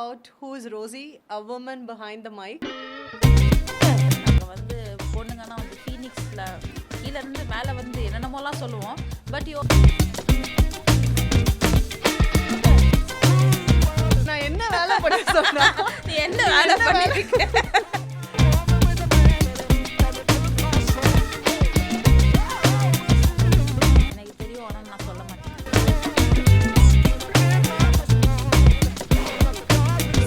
out who's Rosy, a woman behind the mic. நாங்கள் வந்து பொண்ணுங்கன்னா வந்து ஃபீனிக்ஸில் கீழேருந்து மேலே வந்து என்னென்னமோலாம் சொல்லுவோம். பட் நான் என்ன வேலை பண்ண சொன்னா? நீ என்ன வேலை பண்ணிருக்க? எனக்கு தெரியும், ஆனால் நான் சொல்ல மாட்டேன்.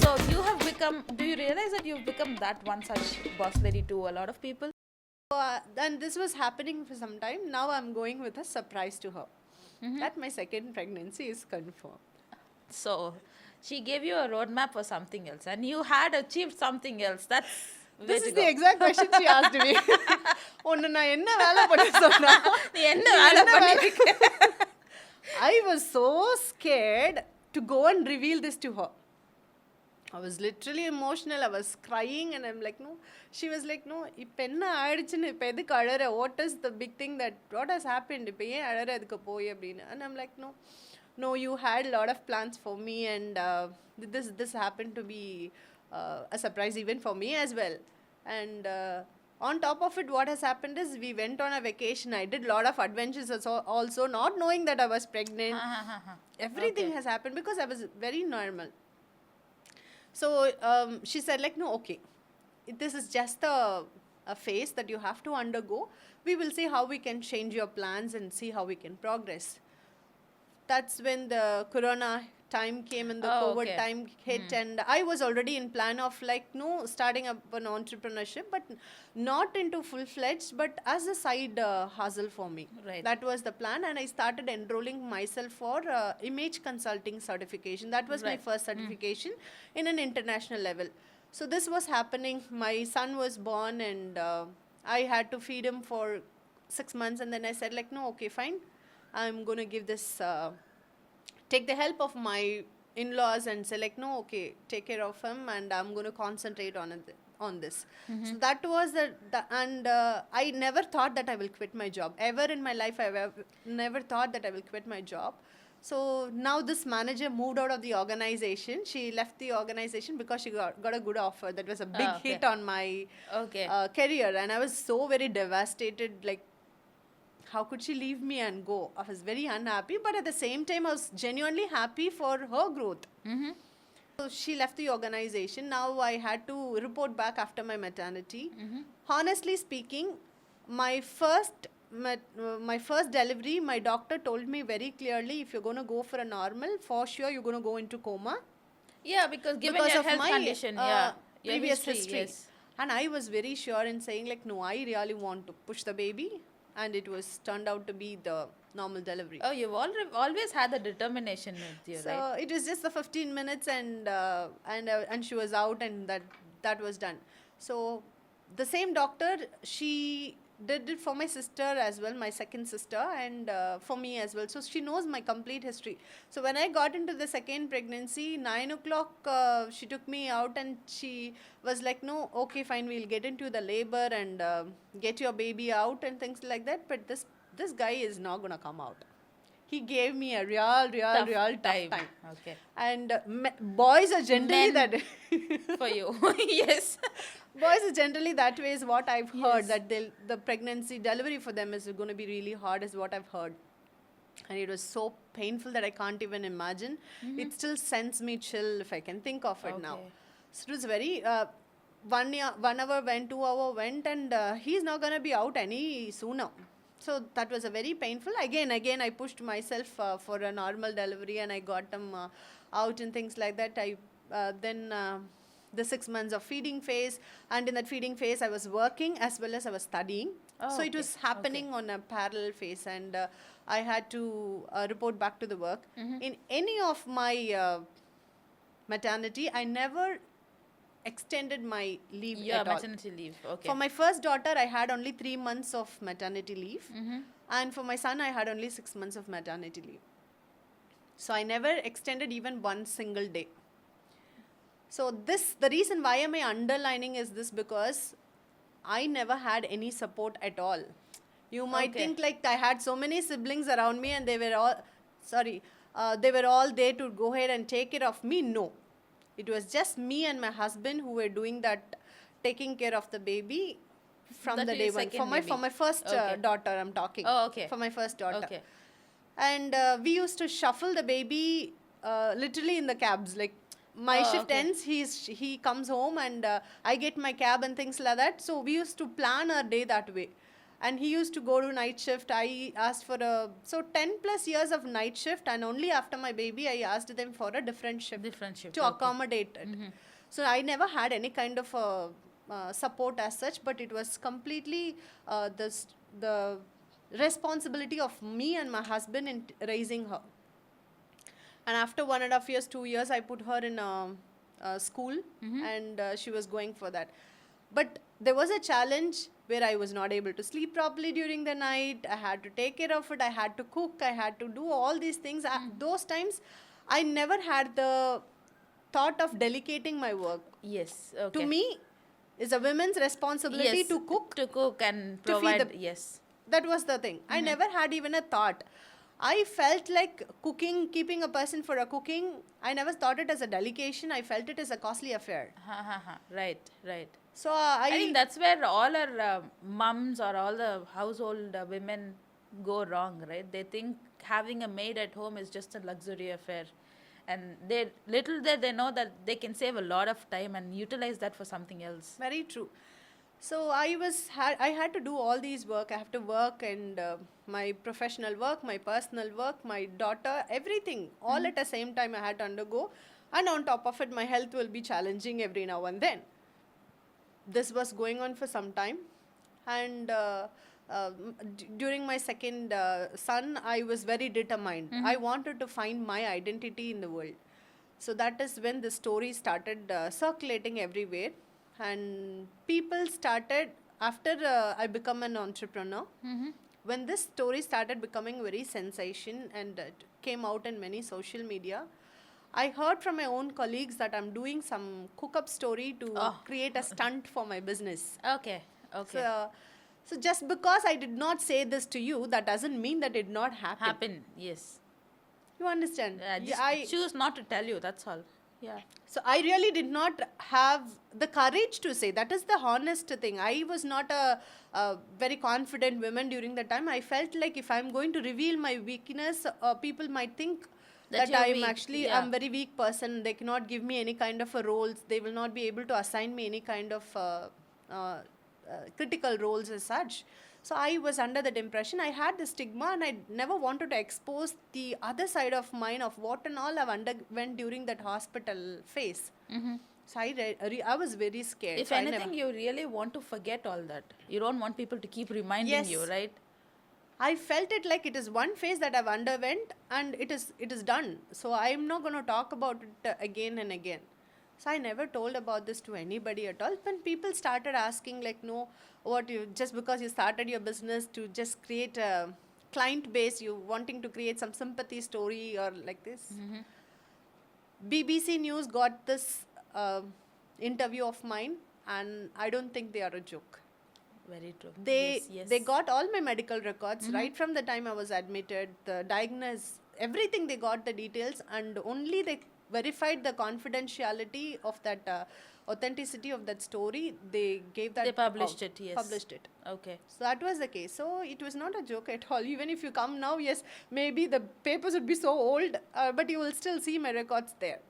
So you have become, do you realize that you've become that one such boss lady to a lot of people? And this was happening for some time. Now I'm going with a surprise to her. That my second pregnancy is confirmed. So she gave you a roadmap for something else and you had achieved something else. That's This is the exact question she asked me. ஒன்னு நான் என்ன வேலை பண்ண சொன்னா? நீ என்ன வேலை பண்ணிருக்க? I was so scared to go and reveal this to her. I was literally emotional. I was crying and I'm like, no. She was like, no, இப்போ என்ன ஆயிடுச்சுன்னு இப்போ எதுக்கு அழற? What is the big thing that what has happened? இப்போ ஏன் அழற அதுக்கு போய் அப்படின்னு? And I'm like, no, you had a lot of plans for me and this happened to be a surprise even for me as well. And on top of it, what has happened is we went on a vacation. I did a lot of adventures also not knowing that I was pregnant. Everything has happened because I was very normal. So she said like, no, okay, this is just a phase that you have to undergo. We will see how we can change your plans and see how we can progress. That's when the corona time came and the COVID time hit and I was already in plan of like starting up an entrepreneurship, but not into full-fledged, but as a side hustle for me. Right. That was the plan and I started enrolling myself for image consulting certification. That was my first certification in an international level. So this was happening. My son was born and I had to feed him for 6 months and then I said like, no, okay, fine. I'm going to give this, take the help of my in-laws and say like, no, okay, take care of him and I'm going to concentrate on this. So that was and I never thought that I will quit my job. Ever in my life, I never thought that I will quit my job. So now this manager moved out of the organization. She left the organization because she got a good offer. That was a big hit on my career. And I was so very devastated, like, how could she leave me and go? I was very unhappy, but at the same time, I was genuinely happy for her growth. So she left the organization. Now I had to report back after my maternity. Honestly speaking, my first delivery, my doctor told me very clearly, if you're going to go for a normal, for sure you're going to go into coma. Yeah, because given your health my, condition, your previous history. Yes. And I was very sure in saying like, no, I really want to push the baby. And it was turned out to be the normal delivery. Oh, you've always had the determination with you, so right? it was just the 15 minutes and she was out and that was done. So the same doctor, she did it for my sister as well, my second sister, and for me as well. So she knows my complete history. So when I got into the second pregnancy, 9 o'clock, she took me out and she was like, no, okay, fine, we'll get into the labor and get your baby out and things like that. But this guy is not going to come out. He gave me a real tough time. Okay. And boys are generally that for you. Yes. Boys are generally that way is what I've heard, that the pregnancy delivery for them is going to be really hard is what I've heard. And it was so painful that I can't even imagine. It still sends me chill if I can think of it now. So it was very 1 hour went, 2 hour went, and he's not going to be out any sooner. So that was a very painful. Again, I pushed myself for a normal delivery and I got them out and things like that. Then the 6 months of feeding phase, and in that feeding phase I was working as well as I was studying. So it was happening on a parallel phase and I had to report back to the work. In any of my maternity, I never extended my leave at all. Maternity leave. Okay. For my first daughter, I had only 3 months of maternity leave. And for my son, I had only 6 months of maternity leave. So I never extended even one single day. So the reason why am I underlining is this, because I never had any support at all. You might think like I had so many siblings around me and they were all there to go ahead and take care of me. No. It was just me and my husband who were doing that, taking care of the baby from That the is day one. second For my baby. first Okay. daughter, I'm talking. Oh, okay. For my first daughter. Okay. And we used to shuffle the baby literally in the cabs. Like my Oh, shift okay. ends, he comes home, and I get my cab and things like that. So we used to plan our day that way. And he used to go to night shift. I asked for a 10 plus years of night shift, and only after my baby I asked them for a different shift Different shift. to Okay. accommodate it. So I never had any kind of support as such, but it was completely the responsibility of me and my husband in raising her. And after 1.5 years, 2 years, I put her in a school, and she was going for that. But there was a challenge where I was not able to sleep properly during the night. I had to take care of it. I had to cook. I had to do all these things. Those times, I never had the thought of delegating my work. Yes. Okay. To me, is a woman's responsibility yes, to cook. and to feed provide. the- Yes. That was the thing. I never had even a thought. I felt like cooking, keeping a person for a cooking, I never thought it as a delegation. I felt it as a costly affair. Right. Right. So I think that's where all our mums or all the household women go wrong, right? They think having a maid at home is just a luxury affair. And they know that they can save a lot of time and utilize that for something else. very true. So I had to do all these work. I have to work, and my professional work, my personal work, my daughter, everything, all at the same time I had to undergo. And on top of it, my health will be challenging every now and then. This was going on for some time, and during my second son, I was very determined. I wanted to find my identity in the world. So that is when the story started circulating everywhere, and people started, after I become an entrepreneur, when this story started becoming very sensation, and it came out in many social media, I heard from my own colleagues that I'm doing some cook-up story to create a stunt for my business. Okay. Okay. So just because I did not say this to you, that doesn't mean that it did not happen. Happen. Yes. You understand? Just choose not to tell you. That's all. Yeah. So I really did not have the courage to say. That is the honest thing. I was not a very confident woman during the time. I felt like if I'm going to reveal my weakness, people might think That that you're I'm weak, actually yeah. I'm very weak person. They cannot give me any kind of a roles. They will not be able to assign me any kind of critical roles as such. So I was under that impression. I had the stigma, and I never wanted to expose the other side of mine of what and all I've underwent during that hospital phase. So I was very scared. If So I anything, never- you really want to forget all that. You don't want people to keep reminding Yes. you, right? I felt it like it is one phase that I've underwent, and it is done. So I'm not going to talk about it again and again. So I never told about this to anybody at all. When people started asking, like, no, what you just because you started your business to just create a client base, you wanting to create some sympathy story or like this. BBC News got this interview of mine, and I don't think they are a joke. Very true. They yes. they got all my medical records right from the time I was admitted, the diagnosis, everything. They got the details, and only they verified the confidentiality of that authenticity of that story. They gave that They published out, it, yes. published it. Okay. So that was the case. So it was not a joke at all. Even if you come now, yes, maybe the papers would be so old, but you will still see my records there.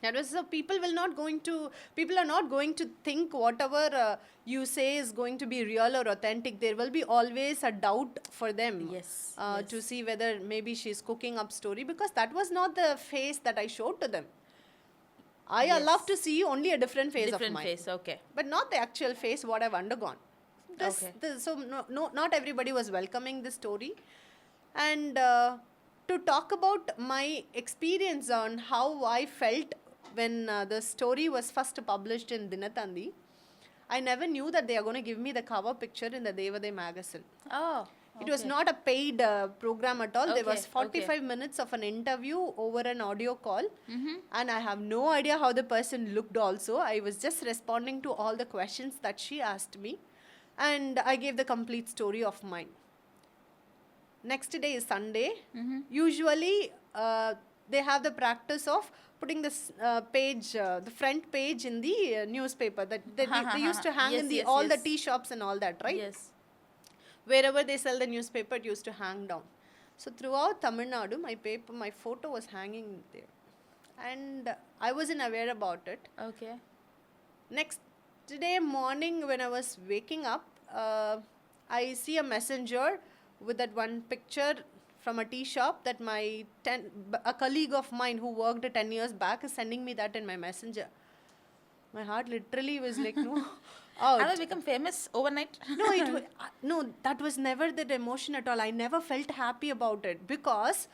That was so people are not going to think whatever you say is going to be real or authentic. There will be always a doubt for them. Yes, To see whether maybe she's cooking up story, because that was not the face that I showed to them. I Yes. love to see only a different face Different of mine, face. Okay. but not the actual face what I've undergone. So not everybody was welcoming this story, and to talk about my experience on how I felt when the story was first published in Dinatandi, I never knew that they are going to give me the cover picture in the Devade magazine. Oh. It was not a paid program at all. There was Okay, 45 minutes of an interview over an audio call. And I have no idea how the person looked also. I was just responding to all the questions that she asked me. And I gave the complete story of mine. Next day is Sunday. Usually, they have the practice of putting this page, the front page in the newspaper that they used to hang Yes, in the yes, all the yes. tea shops and all that, right? Yes. Wherever they sell the newspaper, it used to hang down. So throughout Tamil Nadu, my photo was hanging there, and I wasn't aware about it. Okay. Next day morning, when I was waking up, I see a messenger with that one picture from a tea shop that a colleague of mine who worked 10 years back is sending me that in my messenger. My heart literally was like, no, out. Have I become famous overnight? No, no, that was never that emotion at all. I never felt happy about it, because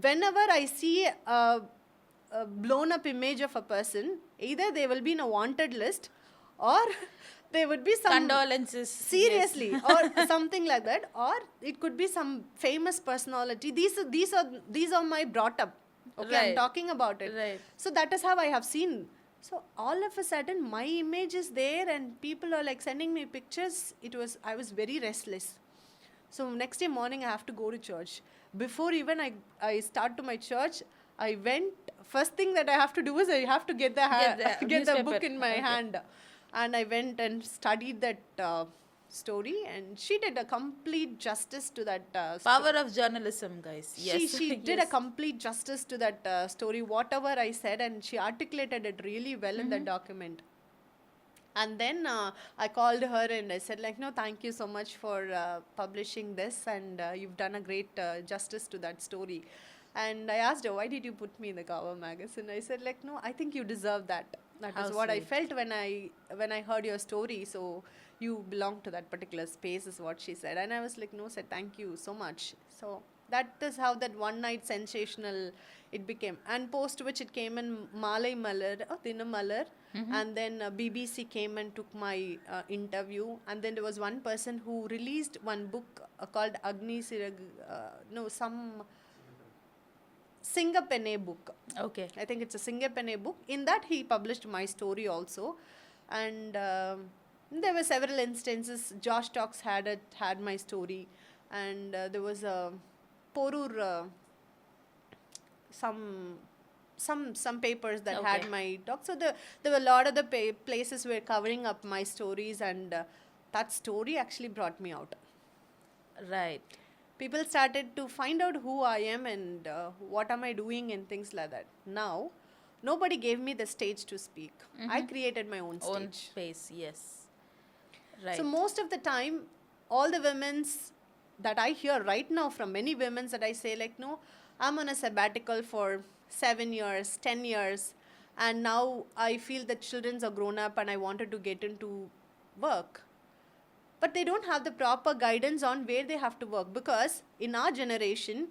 whenever I see a blown up image of a person, either they will be in a wanted list, or there would be some Condolences. seriously, Yes. or something like that, or it could be some famous personality. These are my brought up. Okay, I'm Right. talking about it. Right. So that is how I have seen. So all of a sudden, my image is there, and people are like sending me pictures. I was very restless. So next day morning, I have to go to church. Before even I start to my church, I went. First thing that I have to do is I have to get the get the book newspaper. in my Okay. hand, and I went and studied that story, and she did a complete justice to that Power of journalism, guys. Yes. she did a Yes. complete justice to that story, whatever I said, and she articulated it really well in that document. And then I called her and I said, like, no, thank you so much for publishing this, and you've done a great justice to that story. And I asked her, why did you put me in the cover magazine? I said, like, no, I think you deserve that. That How is what I sweet. felt when I heard your story. So you belong to that particular space, is what she said. And I was like, no, said, thank you so much. So that is how that one night sensational it became. And post which it came in Malay Malar, Dinamalar. And then BBC came and took my interview. And then there was one person who released one book called Agni Sirag, Singapene book. Okay. I think it's a Singapene book. In that, he published my story also. And there were several instances. Josh Talks had my story. And there was a Porur, some papers that had Okay. my talk. So there were a lot of the places were covering up my stories, and that story actually brought me out. Right. People started to find out who I am and what am I doing and things like that. Now, nobody gave me the stage to speak. I created my own stage. Own space. Yes. Right. So most of the time, all the women's that I hear right now from many women's that I say, like, no, I'm on a sabbatical for 7 years, 10 years, and now I feel that children are grown up and I wanted to get into work. But they don't have the proper guidance on where they have to work, because in our generation,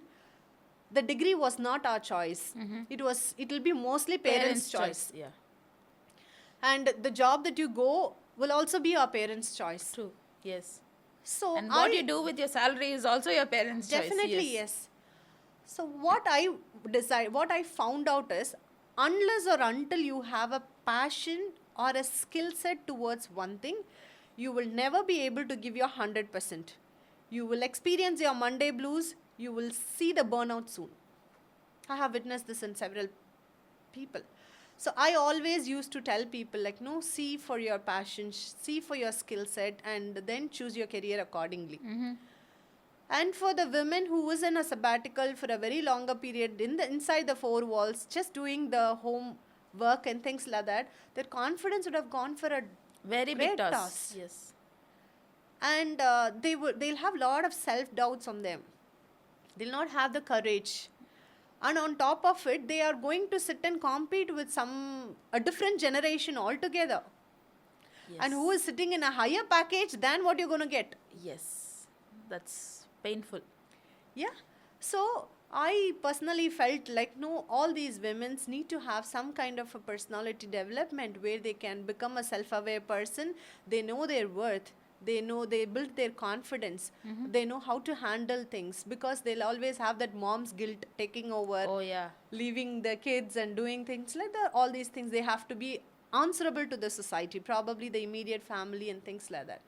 the degree was not our choice. It will be mostly parents' choice. Yeah. And the job that you go will also be our parents' choice. True. Yes. So And what you do with your salary is also your parents' choice. definitely yes. So what I found out is, unless or until you have a passion or a skill set towards one thing, you will never be able to give your 100%. You will experience your Monday blues. You will see the burnout soon. I have witnessed this in several people. So I always used to tell people, like, no, see for your passion, see for your skill set, and then choose your career accordingly. And for the women who was in a sabbatical for a very longer period inside the four walls, just doing the home work and things like that, their confidence would have gone for a Very great big toss. toss. Yes. And they'll have a lot of self-doubts on them. They'll not have the courage. And on top of it, they are going to sit and compete with a different generation altogether. Yes. And who is sitting in a higher package than what you're going to get. Yes. That's painful. Yeah. So I personally felt like, no, all these women need to have some kind of a personality development where they can become a self-aware person. They know their worth. They build their confidence. They know how to handle things, because they'll always have that mom's guilt taking over, Oh, yeah. leaving the kids and doing things like that. All these things, they have to be answerable to the society, probably the immediate family and things like that.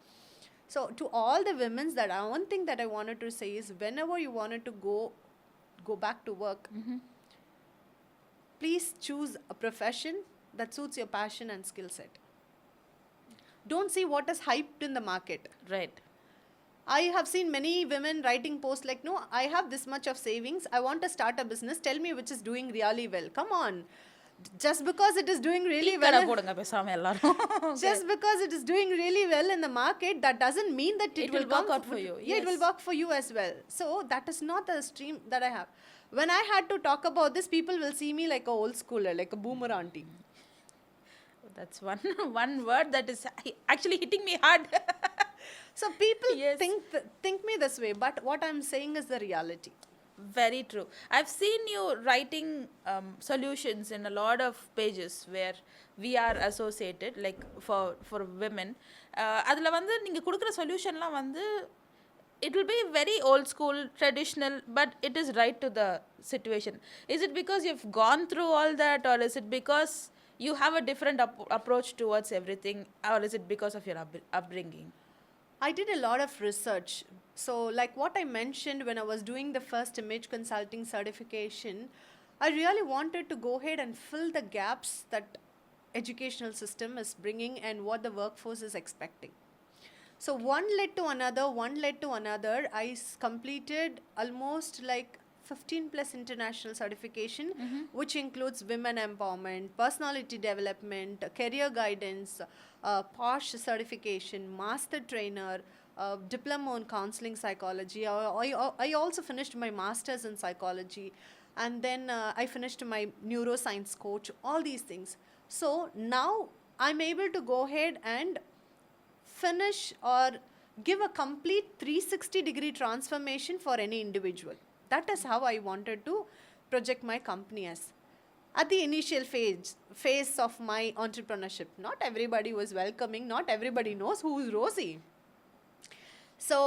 So to all the women, one thing that I wanted to say is, whenever you wanted to go back to work, please choose a profession that suits your passion and skill set. Don't see what is hyped in the market. Right. I have seen many women writing posts like, no, I have this much of savings. I want to start a business. Tell me which is doing really well. Come on. Just because it is doing really கடை well, போடுங்க பேசாம எல்லாரும். just because it is doing really well in the market, that doesn't mean that it will work come out for you. Yeah, it will Yes. work for you as well. So that is not the stream that I have. When I had to talk about this, people will see me like a old schooler, like a boomer auntie. That's one word that is actually hitting me hard. So people Yes. think me this way, but what I'm saying is the reality. Very true. I've seen you writing solutions in a lot of pages where we are associated, like for women. அதில் வந்து நீங்கள் கொடுக்குற சொல்யூஷன்லாம் வந்து it will be very old school, traditional, but it is right to the situation. Is it because you've gone through all that, or is it because you have a different approach towards everything, or is it because of your upbringing? I did a lot of research. So, like what I mentioned when I was doing the first image consulting certification, I really wanted to go ahead and fill the gaps that educational system is bringing and what the workforce is expecting. So one led to another. I completed almost like 15 plus international certification, which includes women empowerment, personality development, career guidance, POSH certification, master trainer, diploma in counseling psychology. I also finished my master's in psychology, and then I finished my neuroscience coach, all these things. So now I'm able to go ahead and finish or give a complete 360-degree transformation for any individual. That is how I wanted to project my company as. At the initial phase of my entrepreneurship, not everybody was welcoming, not everybody knows who is Rosy. So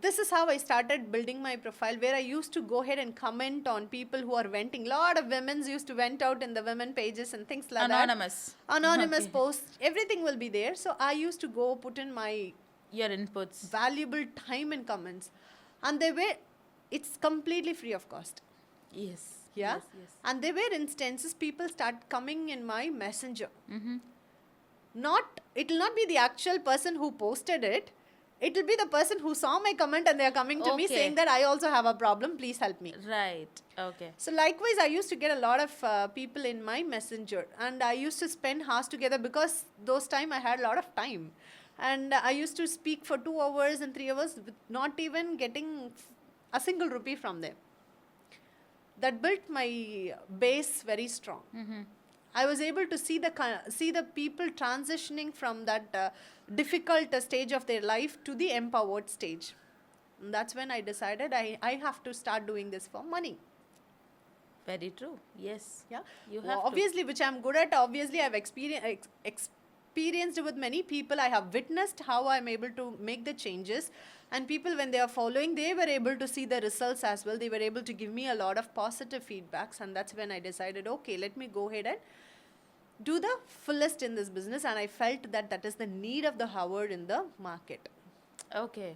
this is how I started building my profile, where I used to go ahead and comment on people who are venting. A lot of women used to vent out in the women pages and things like Anonymous. that. Anonymous Okay. posts, everything will be there. So I used to go put in my Your inputs. valuable time in comments, and it's completely free of cost. Yes. Yeah. Yes. And there were instances people start coming in my messenger. Mm-hmm. It will not be the actual person who posted it. It will be the person who saw my comment and they are coming to me Okay. saying that I also have a problem, please help me. Right. Okay. So likewise, I used to get a lot of people in my messenger, and I used to spend hours together because those time I had a lot of time, and I used to speak for 2 hours and 3 hours with not even getting a single rupee from them. That built my base very strong. Mm-hmm. I was able to see the people transitioning from that difficult stage of their life to the empowered stage. And that's when I decided I have to start doing this for money. Very true. Yes. Yeah. You have to. Obviously, which I'm good at. Obviously, I've experienced with many people. I have witnessed how I'm able to make the changes. And people, when they are following, they were able to see the results as well. They were able to give me a lot of positive feedbacks. And that's when I decided, okay, let me go ahead and do the fullest in this business. And I felt that that is the need of the hour in the market. Okay.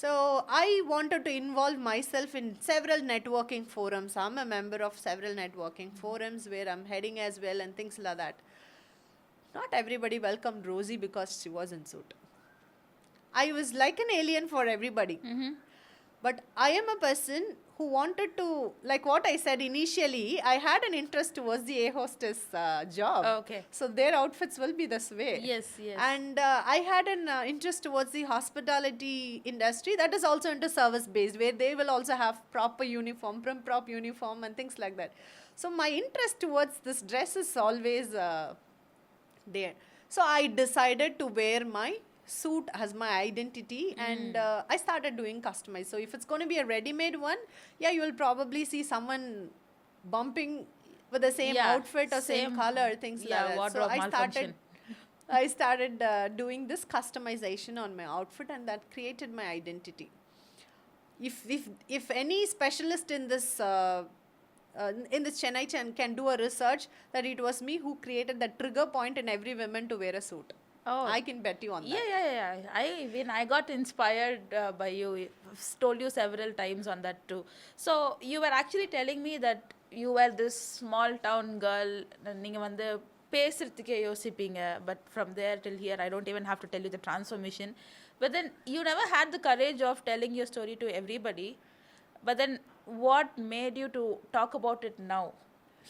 So I wanted to involve myself in several networking forums. I'm a member of several networking forums where I'm heading as well and things like that. Not everybody welcomed Rosy because she was in suit. I was like an alien for everybody. Mm-hmm. But I am a person who wanted to, like what I said initially, I had an interest towards the air hostess job. Okay. So their outfits will be this way. Yes. Yes. And I had an interest towards the hospitality industry that is also into service based, where they will also have proper uniform, prop uniform and things like that. So my interest towards this dress is always there. So I decided to wear my suit as my identity, and I started doing customized. So if it's going to be a ready-made one, yeah, you will probably see someone bumping with the same outfit or same color, things like that. So wardrobe malfunction. I started doing this customization on my outfit, and that created my identity. If any specialist in this Chennai can do a research, that it was me who created the trigger point in every woman to wear a suit. Oh. I can bet you on that. Yeah. I got inspired by you. I've told you several times on that too. So you were actually telling me that you were this small town girl, நீங்கள் வந்து பேசுறதுக்கே யோசிப்பீங்க, but from there till here I don't even have to tell you the transformation. But then you never had the courage of telling your story to everybody. But then what made you to talk about it now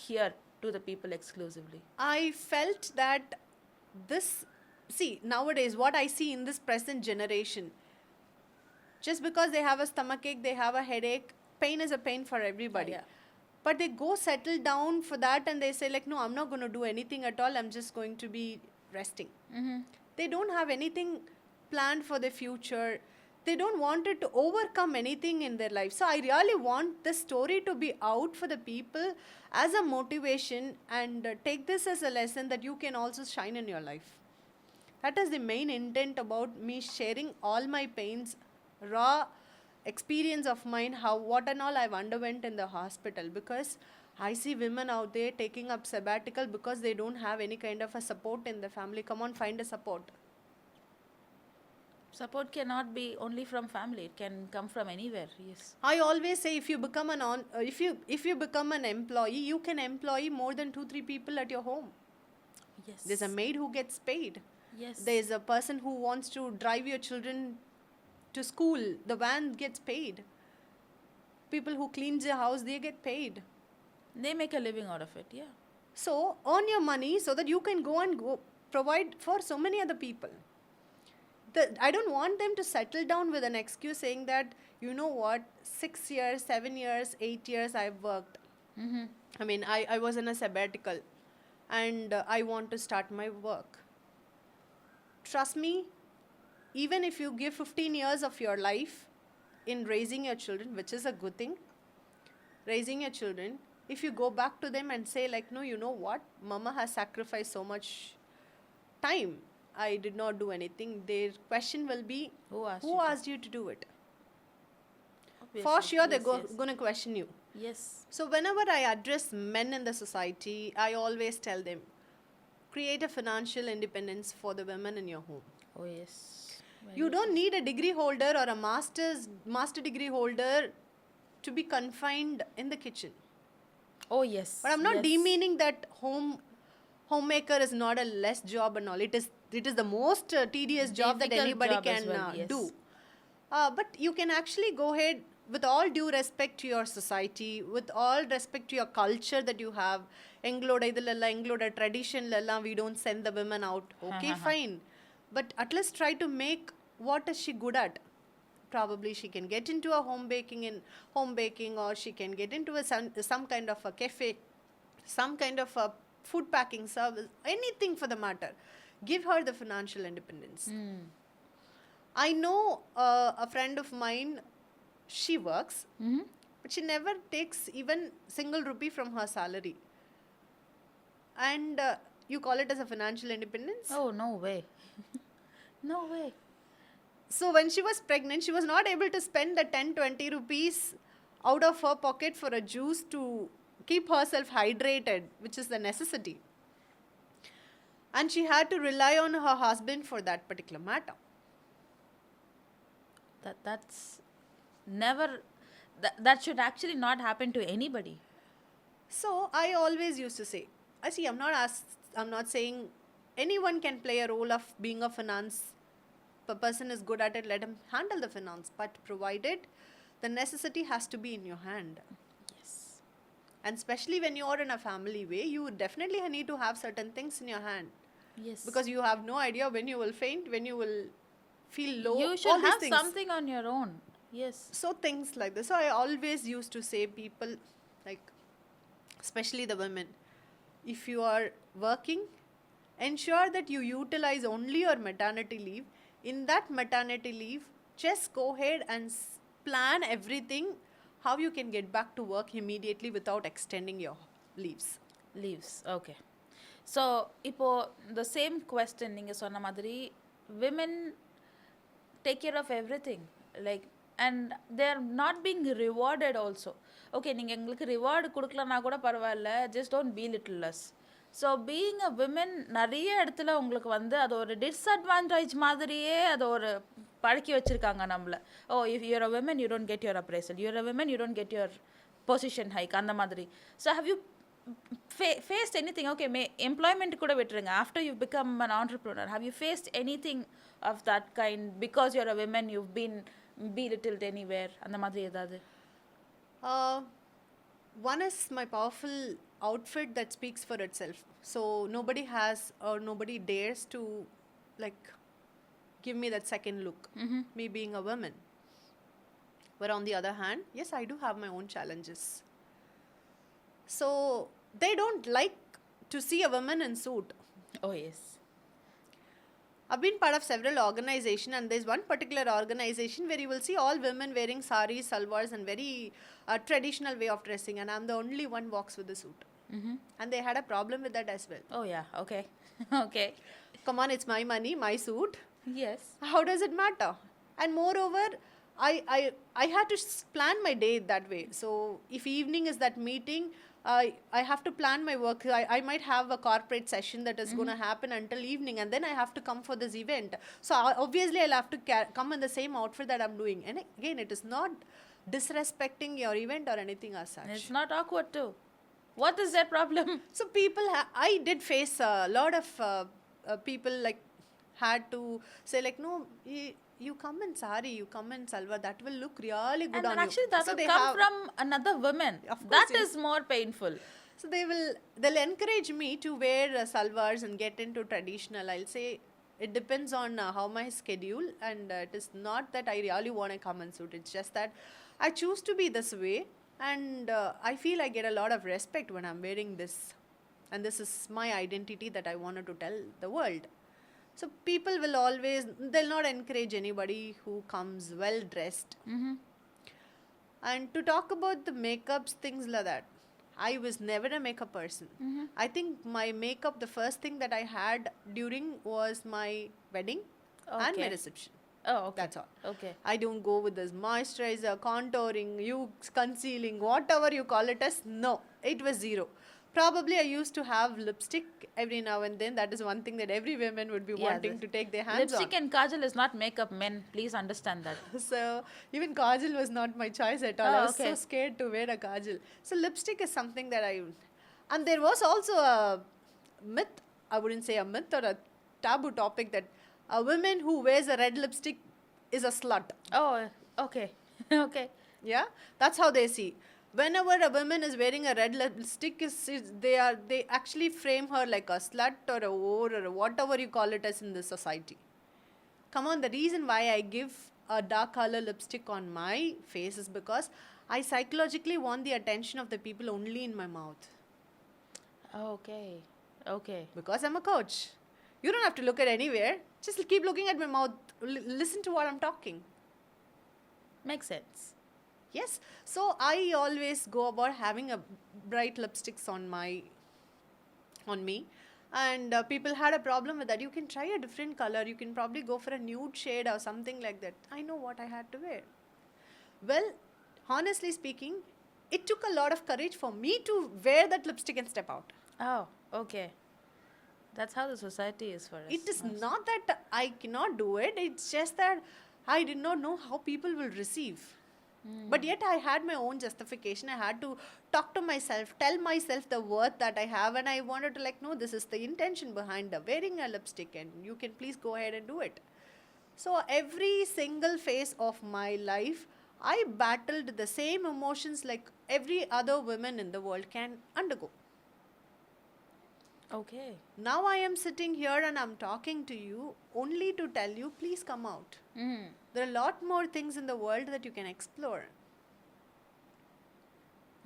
here to the people exclusively? I felt that this, see, nowadays what I see in this present generation, just because they have a stomachache, they have a headache, pain is a pain for everybody. Yeah. But they go settle down for that and they say like, no, I'm not going to do anything at all, I'm just going to be resting. They don't have anything planned for the future. They don't want it to overcome anything in their life. So I really want this story to be out for the people as a motivation, and take this as a lesson that you can also shine in your life. That is the main intent about me sharing all my pains, raw experience of mine, how what and all I've underwent in the hospital, because I see women out there taking up sabbatical because they don't have any kind of a support in the family. Come on, find a support. Support cannot be only from family, it can come from anywhere. Yes. I always say, if you become if you become an employee, you can employ more than 2-3 people at your home. Yes. There's a maid who gets paid. Yes. There's a person who wants to drive your children to school, the van gets paid. People who clean their house, they get paid. They make a living out of it. Yeah. So earn your money so that you can go provide for so many other people. I don't want them to settle down with an excuse saying that, you know what, 6 years, 7 years, 8 years I've worked. I mean, I was in a sabbatical and I want to start my work. Trust me, even if you give 15 years of your life in raising your children, which is a good thing, raising your children, if you go back to them and say like, no, you know what, mama has sacrificed so much time, I did not do anything, their question will be, who asked you to do it? Obviously. For sure, they're going to question you. Yes. So whenever I address men in the society, I always tell them, create a financial independence for the women in your home. Oh yes. You don't need a degree holder or a master degree holder to be confined in the kitchen. Oh yes. But I'm not demeaning that homemaker is not a less job and all. It is the most tedious job that anybody can do. But you can actually go ahead, with all due respect to your society, with all respect to your culture that you have. Engloda tradition lalla, we don't send the women out. Okay, fine. But at least try to make what is she good at. Probably she can get into a home baking, or she can get into some kind of a cafe, some kind of a food packing service, anything for the matter. Give her the financial independence. I know a friend of mine, she works, but she never takes even single rupee from her salary. And you call it as a financial independence? Oh, no way. No way. So when she was pregnant, she was not able to spend the 10-20 rupees out of her pocket for a juice to keep herself hydrated, which is the necessity. And she had to rely on her husband for that particular matter. That's never, that should actually not happen to anybody. So I always used to say, I'm not saying anyone can play a role of being a finance. If a person is good at it, let him handle the finance. But provided the necessity has to be in your hand. Yes. And especially when you are in a family way, you definitely need to have certain things in your hand. Yes. Because you have no idea when you will faint, when you will feel low. You should have something on your own. Yes. So things like this. So I always used to say, people, like, especially the women, if you are working, ensure that you utilize only your maternity leave. In that maternity leave, just go ahead and plan everything, how you can get back to work immediately without extending your leaves. Okay. So, இப்போ the same question நீங்கள் சொன்ன மாதிரி, women take care of everything, like, and they are not being rewarded also. Okay, நீங்கள் எங்களுக்கு reward கொடுக்கலனா கூட பரவாயில்ல, just don't belittle us. So being a women நிறைய இடத்துல உங்களுக்கு வந்து அது ஒரு டிஸ்அட்வான்டேஜ் மாதிரியே அதை ஒரு பழக்கி வச்சுருக்காங்க நம்மளை. Oh, if you're a women you don't get your appraisal, you're a women you don't get your position hike அந்த மாதிரி. So how you faced anything? Okay, employment கூட விட்டுருங்க. After you've become an entrepreneur, have you faced anything of that kind? Because you're a woman, you've been belittled anywhere அந்த மாதிரி ஏதாவது? Uh, one is my powerful outfit that speaks for itself. So nobody has or nobody dares to like give me that second look. Me being a woman. But on the other hand, yes, I do have my own challenges. So they don't like to see a woman in suit. Oh yes. I've been part of several organizations, and there's one particular organization where you will see all women wearing saris, salwars, and very traditional way of dressing, and I'm the only one walks with a suit. And they had a problem with that as well. Oh yeah, okay. Okay. Come on, it's my money, my suit. Yes. How does it matter? And moreover, I had to plan my day that way. So if evening is that meeting, I have to plan my work. I might have a corporate session that is going to happen until evening, and then I have to come for this event. So obviously I'll have to come in the same outfit that I'm doing. And again, it is not disrespecting your event or anything as such. It's not awkward too. What is their problem? So people, I did face a lot of people like had to say like, no, you come in sari, you come in salwar, that will look really good And on then actually you. that So will they come have- from another woman. Of course, That yes. is more painful. So they'll encourage me to wear salwars and get into traditional. I'll say it depends on how my schedule, and it is not that I really want to come in suit. It's just that I choose to be this way, and I feel I get a lot of respect when I'm wearing this, and this is my identity that I wanted to tell the world. So people will always, they'll not encourage anybody who comes well dressed. And to talk about the makeups, things like that, I was never a makeup person. I think my makeup, the first thing that I had during was my wedding and my Okay. reception. Oh, okay. That's all. Okay. I don't go with this moisturizer, contouring, concealing, whatever you call it as. No, it was zero. Probably I used to have lipstick every now and then. That is one thing that every woman would be Yeah, wanting the to take their hands Lipstick on. and kajal is not makeup, men. Please understand that. So even kajal was not my choice at all. Oh, I was okay. so scared to wear a kajal. So lipstick is something that and there was also a myth, I wouldn't say a myth or a taboo topic, that a woman who wears a red lipstick is a slut. Oh, okay. Okay. Yeah, that's how they see. Whenever a woman is wearing a red lipstick, they actually frame her like a slut or a whore or whatever you call it as in this society. Come on, the reason why I give a dark color lipstick on my face is because I psychologically want the attention of the people only in my mouth. Okay. Okay. Because I'm a coach. You don't have to look at anywhere. Just keep looking at my mouth. Listen to what I'm talking. Makes sense. Yes. So I always go about having a bright lipsticks on me. And people had a problem with that. You can try a different color. You can probably go for a nude shade or something like that. I know what I had to wear. Well, honestly speaking, it took a lot of courage for me to wear that lipstick and step out. Oh, okay. That's how the society is for us. It is not that I cannot do it. It's just that I did not know how people will receive. But yet I had my own justification. I had to talk to myself, tell myself the worth that I have, and I wanted to like, no, this is the intention behind wearing a lipstick, and you can please go ahead and do it. So every single phase of my life, I battled the same emotions like every other woman in the world can undergo. Okay. Now I am sitting here and I'm talking to you only to tell you, please come out. There are a lot more things in the world that you can explore.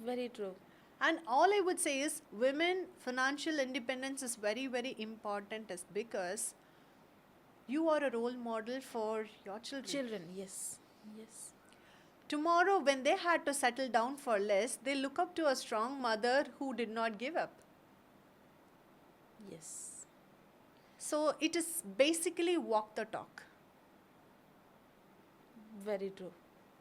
Very true. And all I would say is, women, financial independence is very, very important, is because you are a role model for your children. Children, yes. Yes. Tomorrow, when they had to settle down for less, they look up to a strong mother who did not give up. Yes. So it is basically walk the talk. Very true.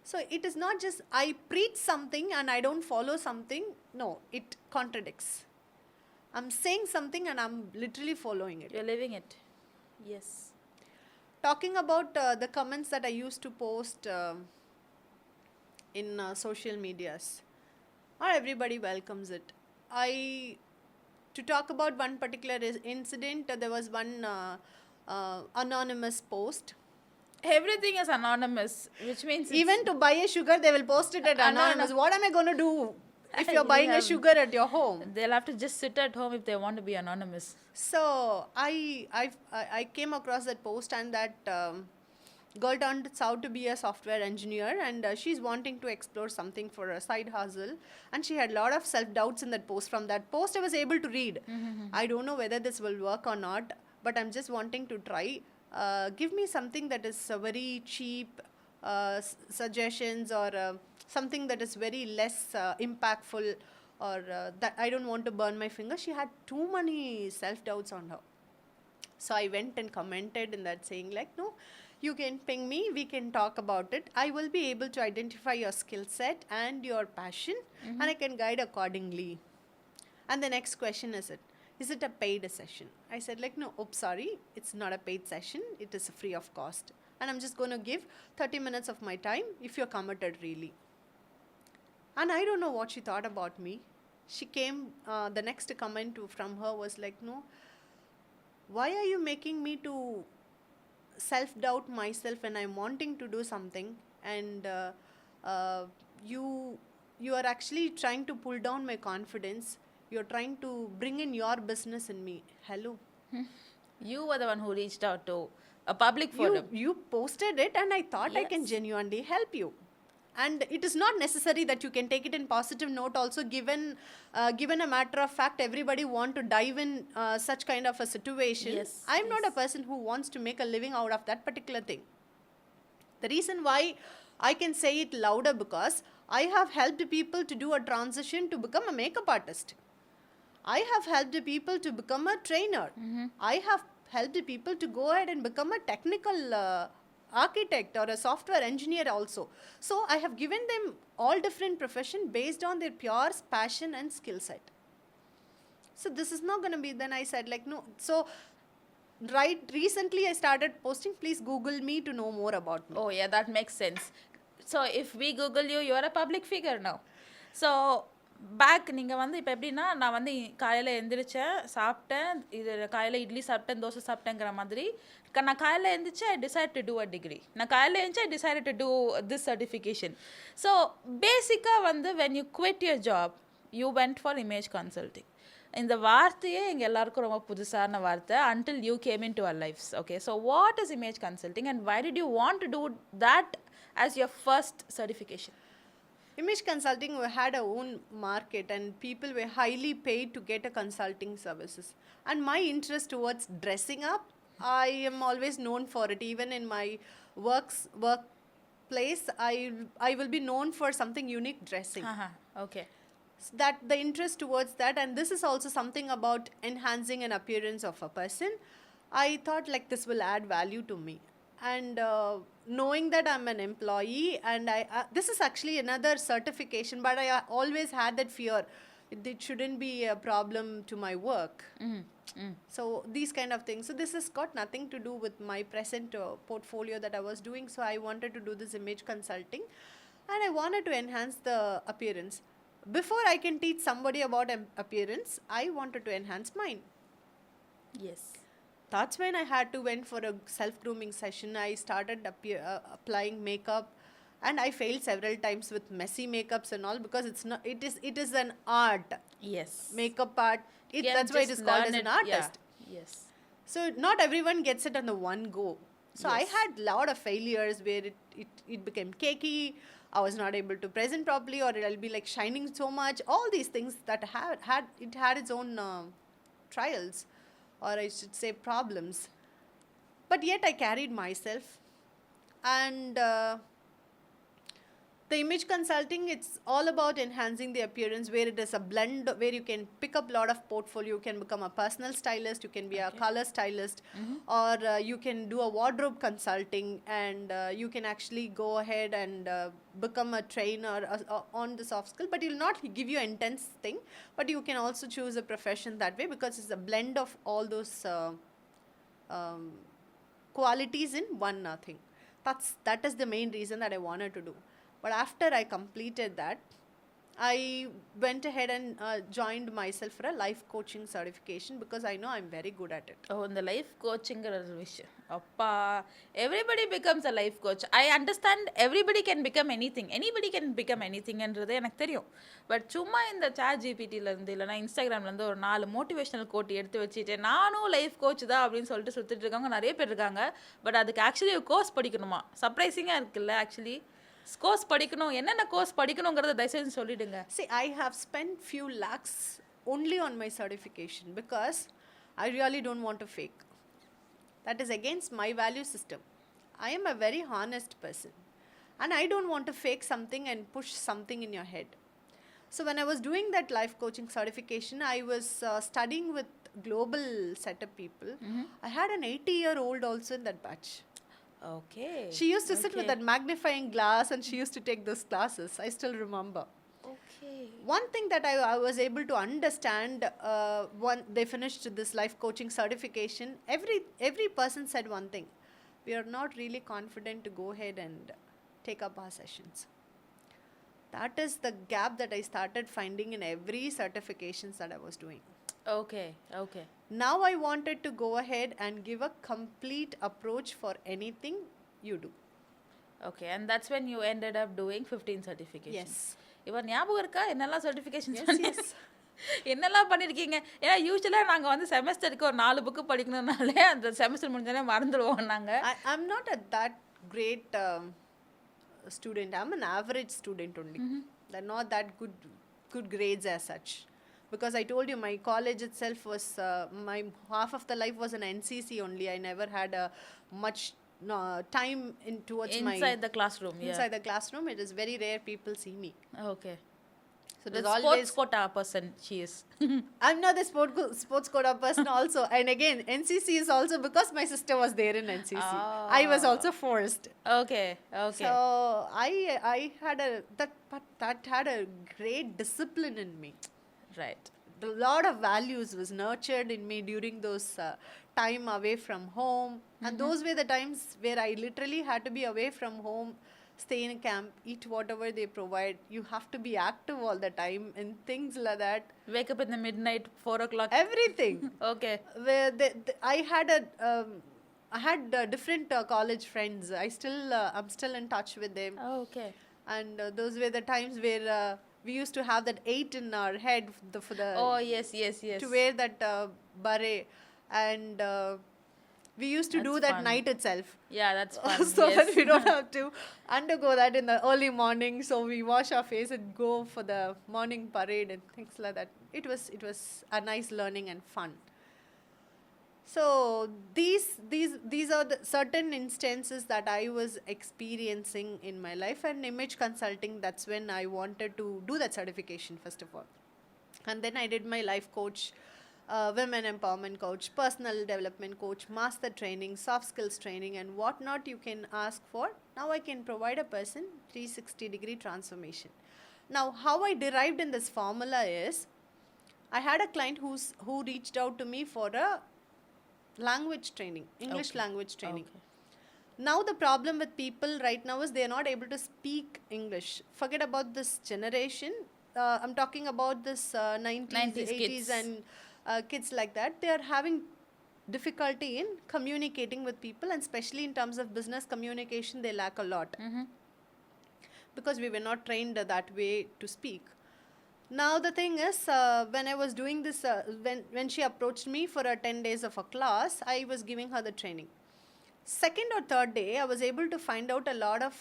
So it is not just I preach something and I don't follow something. No, it contradicts. I'm saying something and I'm literally following it. You're living it. Yes. Talking about the comments that I used to post in social medias. or everybody welcomes it. I To talk about one particular incident, there was one anonymous post. Everything is anonymous, which means Even to buy a sugar, they will post it at anonymous. What am I going to do if you're buying a sugar at your home? they'll have to just sit at home if they want to be anonymous. So I came across that post, and that girl turned out to be a software engineer, and she's wanting to explore something for a side hustle, and she had a lot of self doubts in that post. From that post I was able to read, I don't know whether this will work or not, but I'm just wanting to try. Give me something that is very cheap, suggestions, or something that is very less impactful, or that I don't want to burn my finger. She had too many self doubts on her. So I went and commented in that, saying like, no, you can ping me, we can talk about it. I will be able to identify your skill set and your passion, and I can guide accordingly. And the next question is it a paid session? I said like, no, oops, sorry, it's not a paid session. It is free of cost. And I'm just going to give 30 minutes of my time if you're committed really. And I don't know what she thought about me. She came, the next comment from her was like, no, why are you making me to self-doubt myself when I'm wanting to do something, and you are actually trying to pull down my confidence. You're trying to bring in your business in me. Hello. You were the one who reached out to a public forum. You posted it, and I thought I can Yes. genuinely help you. And it is not necessary that you can take it in positive note also, given a matter of fact everybody want to dive in such kind of a situation. Yes, I'm not a yes. person who wants to make a living out of that particular thing. The reason why I can say it louder, because I have helped people to do a transition to become a makeup artist. I have helped people to become a trainer. I have helped people to go ahead and become a technical architect or a software engineer also. So I have given them all different profession based on their pure passion and skill set. So this is not going to be, then I said like, no. So right recently I started posting, please Google me to know more about me. Oh, yeah, that makes sense. So, if we Google you, you are a public figure now. So, back நீங்கள் வந்து இப்போ எப்படின்னா, நான் வந்து காலையில் எழுந்திரிச்சேன், சாப்பிட்டேன், இது காலையில் இட்லி சாப்பிட்டேன், தோசை சாப்பிட்டேங்கிற மாதிரி. நான் காலையில் எழுந்திரிச்சு I decide to do a degree. நான் காலையில் எழுந்திரிச்சு I decide to do this certification. So பேசிக்காக வந்து when you quit your job, you went for image consulting. இந்த வார்த்தையே எங்கள் எல்லாருக்கும் ரொம்ப புதுசான வார்த்தை, until you came into our lives. Okay, so what is image consulting, and why did you want to do that as your first certification? Image consulting, we had our own market, and people were highly paid to get a consulting services. And my interest towards dressing up, I am always known for it. Even in my workplace, I will be known for something unique dressing. Okay. So that the interest towards that, and this is also something about enhancing an appearance of a person. I thought like this will add value to me. And knowing that I'm an employee, and this is actually another certification, but I always had that fear. It shouldn't be a problem to my work. So these kind of things. So this has got nothing to do with my present portfolio that I was doing. So I wanted to do this image consulting, and I wanted to enhance the appearance. Before I can teach somebody about appearance, I wanted to enhance mine. Yes. That's when I had to went for a self-grooming session. I started applying makeup, and I failed several times with messy makeups and all, because it is an art. Yes. Makeup art. Yeah, That's why it just is called learn as an it. artist. Yeah. Yes. So not everyone gets it on the one go. So I Yes. had lot of failures where it became cakey. I was not able to present properly, or it'll be like shining so much. All these things that had its own trials, or I should say problems. But yet I carried myself. And the image consulting, it's all about enhancing the appearance, where it is a blend, where you can pick up a lot of portfolio. You can become a personal stylist, you can be a color stylist, or you can do a wardrobe consulting, and you can actually go ahead and become a trainer on the soft skill. But it will not give you an intense thing, but you can also choose a profession that way, because it's a blend of all those qualities in one thing. That is the main reason that I wanted to do. But after I completed that, I went ahead and joined myself for a life coaching certification because I know I'm very good at it. ஓ இந்த life கோச்சிங்கிற ஒரு விஷயம் அப்பா everybody becomes a life coach I understand everybody can become anybody can become எனிதிங்ன்றது எனக்கு தெரியும் but சும்மா இந்த chat ஜிபிடிலேருந்து இல்லைனா இன்ஸ்டாகிராம்லேருந்து ஒரு 4 மோட்டிவேஷனல் கோட் எடுத்து வச்சுட்டு நானும் லைஃப் கோச் தான் அப்படின்னு சொல்லிட்டு சுற்றிட்டு இருக்கவங்க நிறைய பேர் இருக்காங்க பட் அதுக்கு ஆக்சுவலி கோர்ஸ் படிக்கணுமா சர்ப்ரைசிங்காக இருக்குல்ல ஆக்சுவலி கோர்ஸ் படிக்கணும் என்னென்ன கோர்ஸ் படிக்கணுங்கிறத தயவுசெய்து சொல்லிடுங்க See, I have spent few lakhs only on my certification because I really don't want to fake. That is against my value system. I am a very honest person and I don't want to fake something and push something in your head. So when I was doing that life coaching certification, I was studying with global setup people. I had an 80-year-old also in that batch. Okay She used to sit with that magnifying glass and she used to take those classes. I still remember. Okay One thing that I was able to understand when they finished this life coaching certification, every person said one thing: we are not really confident to go ahead and take up our sessions. That is the gap that I started finding in every certifications that I was doing. Okay okay Now I wanted to go ahead and give a complete approach for anything you do. Okay and that's when you ended up doing 15 certification Yes. இவன் ஞாபகம் இருக்கா என்னெல்லாம் certification Yes. என்னெல்லாம் பண்ணியிருக்கீங்க ஏன்னா யூஸ்வலாக நாங்கள் வந்து செமஸ்டருக்கு ஒரு 4 புக்கு படிக்கணும்னாலே அந்த செமஸ்டர் முடிஞ்சாலே மறந்துடுவோம் நாங்கள் I'm not a that great student. I'm an average student only. They're not that good grades as such. Because I told you my college itself was my half of the life was an NCC only. I never had much time towards inside the classroom. inside the classroom. It is very rare people see me. Okay. So The there's sports always quota person she is. I'm not the sports quota person also. And again, NCC is also because my sister was there in NCC. I was also forced. Okay. Okay. So I had that had a great discipline in me. Right. A lot of values was nurtured in me during those time away from home. And those were the times where I literally had to be away from home, stay in a camp, eat whatever they provide. You have to be active all the time and things like that. Wake up in the midnight 4 o'clock. Everything. Okay. Where I had different college friends. I'm still in touch with them. Oh, okay. And those were the times where we used to have that 8 in our head for the Oh, yes. to wear that beret, and we used to do That's that fun. night itself. Yeah, that's fun. So yes. that we don't have to undergo that in the early morning. So we wash our face and go for the morning parade and things like that. It was a nice learning and fun. So these are the certain instances that I was experiencing in my life. And image consulting, that's when I wanted to do that certification first of all. And then I did my life coach, women empowerment coach, personal development coach, master training, soft skills training, and whatnot you can ask for. Now I can provide a person 360-degree transformation. Now how I derived in this formula is, I had a client who reached out to me for a language training, English language training. Okay. Now the problem with people right now is they are not able to speak English. Forget about this generation. I'm talking about this 90s, 80s kids. and kids like that. They are having difficulty in communicating with people, and especially in terms of business communication, they lack a lot. Because we were not trained that way to speak. Now the thing is, when I was doing this, when she approached me for a 10 days of a class, I was giving her the training. Second or third day, I was able to find out a lot of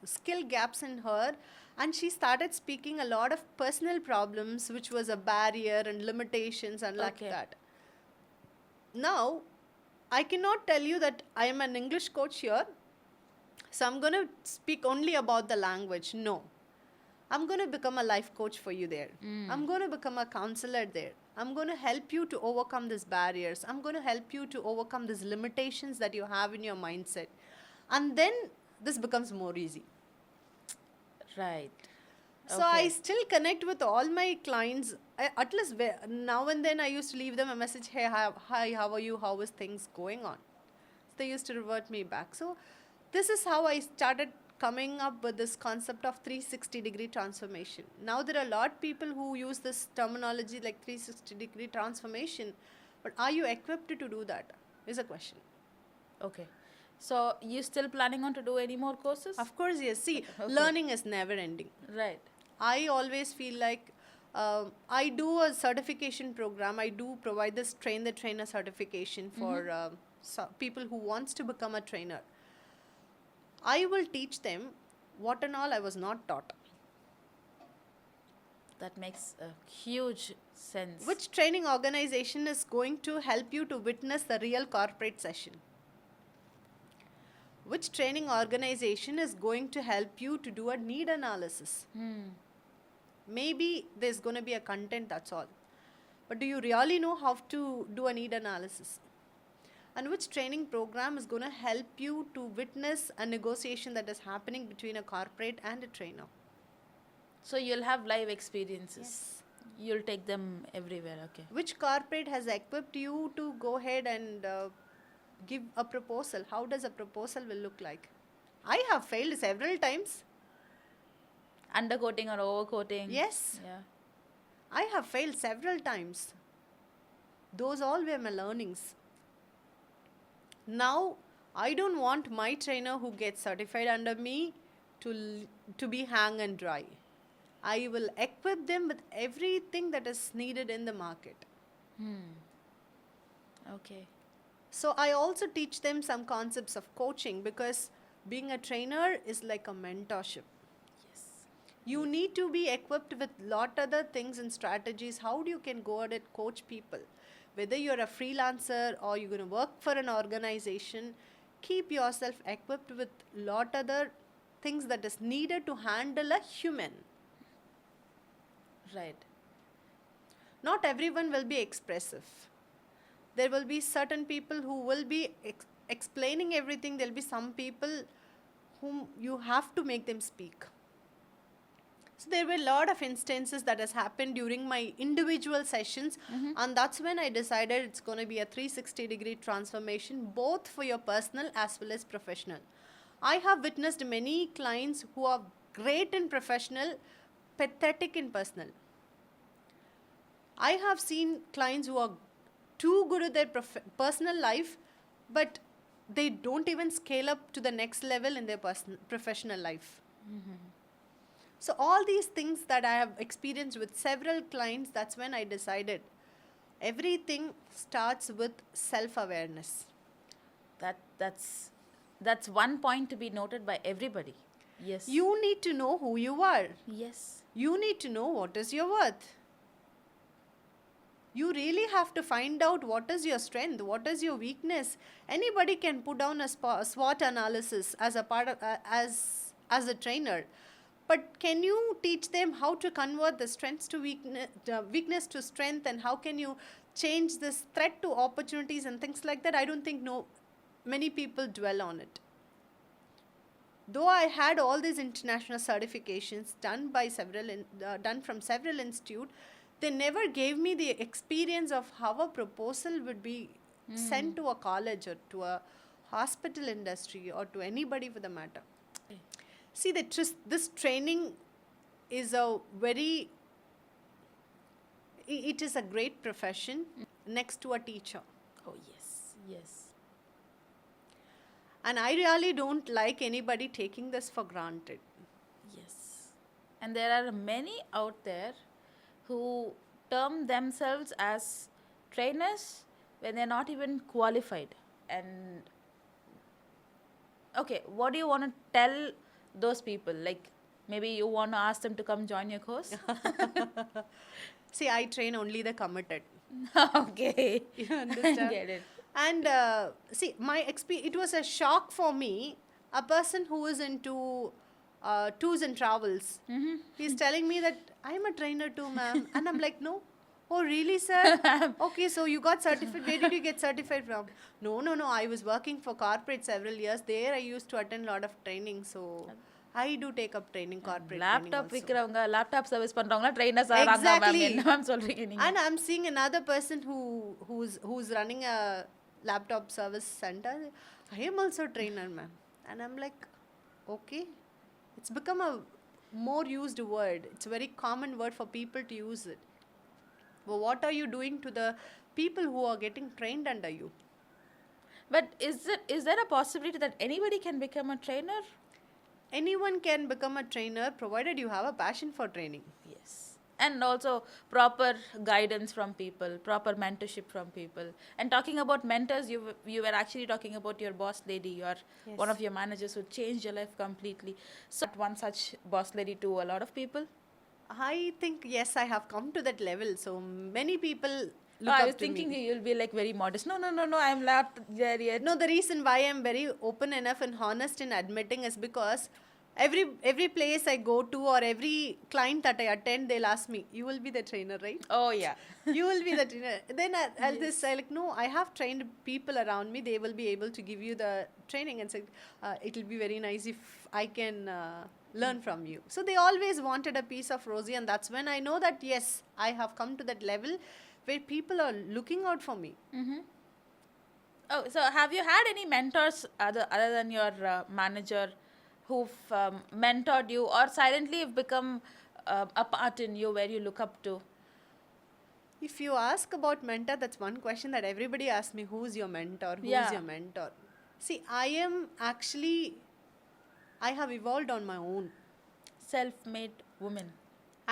skill gaps in her, and she started speaking a lot of personal problems, which was a barrier and limitations and like Okay. that. Now, I cannot tell you that I am an English coach here, so I'm going to speak only about the language. No. I'm going to become a life coach for you there. I'm going to become a counselor there. I'm going to help you to overcome these barriers. I'm going to help you to overcome these limitations that you have in your mindset. And then this becomes more easy. Right. So I still connect with all my clients. At least now and then I used to leave them a message, hey, hi, how are you? How is things going on? They used to revert me back. So this is how I started coming up with this concept of 360-degree transformation. Now there are a lot of people who use this terminology like 360-degree transformation, but are you equipped to do that? Is a question. Okay. So you still planning on to do any more courses? Of course, yes. See, Okay. learning is never ending. Right. I always feel like I do a certification program. I do provide this train the trainer certification for people who wants to become a trainer. I will teach them what and all I was not taught. That makes a huge sense. Which training organization is going to help you to witness the real corporate session? Which training organization is going to help you to do a need analysis? Maybe there's going to be a content, that's all. But do you really know how to do a need analysis? And which training program is going to help you to witness a negotiation that is happening between a corporate and a trainer? So you'll have live experiences. Yes. You'll take them everywhere. Okay. Which corporate has equipped you to go ahead and give a proposal? How does a proposal will look like? I have failed several times. Undercoating or overcoating. Yes. Yeah. I have failed several times. Those all were my learnings. Now, I don't want my trainer who gets certified under me to be hang and dry. I will equip them with everything that is needed in the market. Okay. So I also teach them some concepts of coaching, because being a trainer is like a mentorship. Yes. You need to be equipped with lot other things and strategies. How you can go ahead and coach people? Whether you're a freelancer or you're going to work for an organization, keep yourself equipped with lot other things that is needed to handle a human. Right. Not everyone will be expressive. There will be certain people who will be explaining everything. There will be some people whom you have to make them speak. So there were a lot of instances that has happened during my individual sessions, and that's when I decided it's going to be a 360-degree transformation, both for your personal as well as professional. I have witnessed many clients who are great in professional, pathetic in personal. I have seen clients who are too good at their personal life, but they don't even scale up to the next level in their professional life. So all these things that I have experienced with several clients, that's when I decided everything starts with self-awareness. That's one point to be noted by everybody. Yes. You need to know who you are. Yes. You need to know what is your worth. You really have to find out what is your strength, what is your weakness. Anybody can put down a SWOT analysis as a part of, as a trainer. But can you teach them how to convert the strengths to weakness to strength, and how can you change this threat to opportunities and things like that? I don't think many people dwell on it. Though I had all these international certifications done from several institutes, they never gave me the experience of how a proposal would be sent to a college or to a hospital industry or to anybody for the matter. See, this training is it is a great profession next to a teacher. Oh, yes. Yes. And I really don't like anybody taking this for granted. Yes. And there are many out there who term themselves as trainers when they're not even qualified. And okay, what do you want to tell those people? Like, maybe you want to ask them to come join your course? See, I train only the committed. Okay. You understand? Get it. And see, it was a shock for me. A person who is into tours and travels, he's telling me that I'm a trainer too, ma'am. And I'm like, no. Oh, really, sir? Okay, so you got certified. Where did you get certified from? No. I was working for corporate several years. There I used to attend a lot of training. So I do take up training, corporate Laptop training விக்கிறவங்க laptop service பண்றவங்க trainers Exactly. என்ன ma'am சொல்றீங்க நீங்க? And I'm seeing another person who's running a laptop service center. I am also a trainer, ma'am. And I'm like, okay. It's become a more used word. It's a very common word for people to use it. But what are you doing to the people who are getting trained under you? But is there a possibility that anybody can become a trainer? Anyone can become a trainer provided you have a passion for training. Yes. And also proper guidance from people, proper mentorship from people. And talking about mentors, you were actually talking about your boss lady, your one Yes. of your managers who changed your life completely. So one such boss lady to a lot of people. I think, yes, I have come to that level. So many people Oh, look I was up to thinking me. you'll be like very modest. No, no, no, no, I'm not there yet. No, the reason why I'm very open enough and honest in admitting is because every place I go to or every client that I attend, they'll ask me, "You will be the trainer, right? Oh, yeah. You will be the trainer." Then I'll Yes. just say like, "No, I have trained people around me. They will be able to give you the training." And say, "It'll be very nice if I can learn from you." So they always wanted a piece of Rosie, and that's when I know that yes, I have come to that level where people are looking out for me. Mm-hmm. Oh, so have you had any mentors other than your manager who've mentored you or silently have become a part in you where you look up to? If you ask about mentor, that's one question that everybody asks me, who's your mentor? Who's Yeah. your mentor? See, I have evolved on my own. Self-made woman.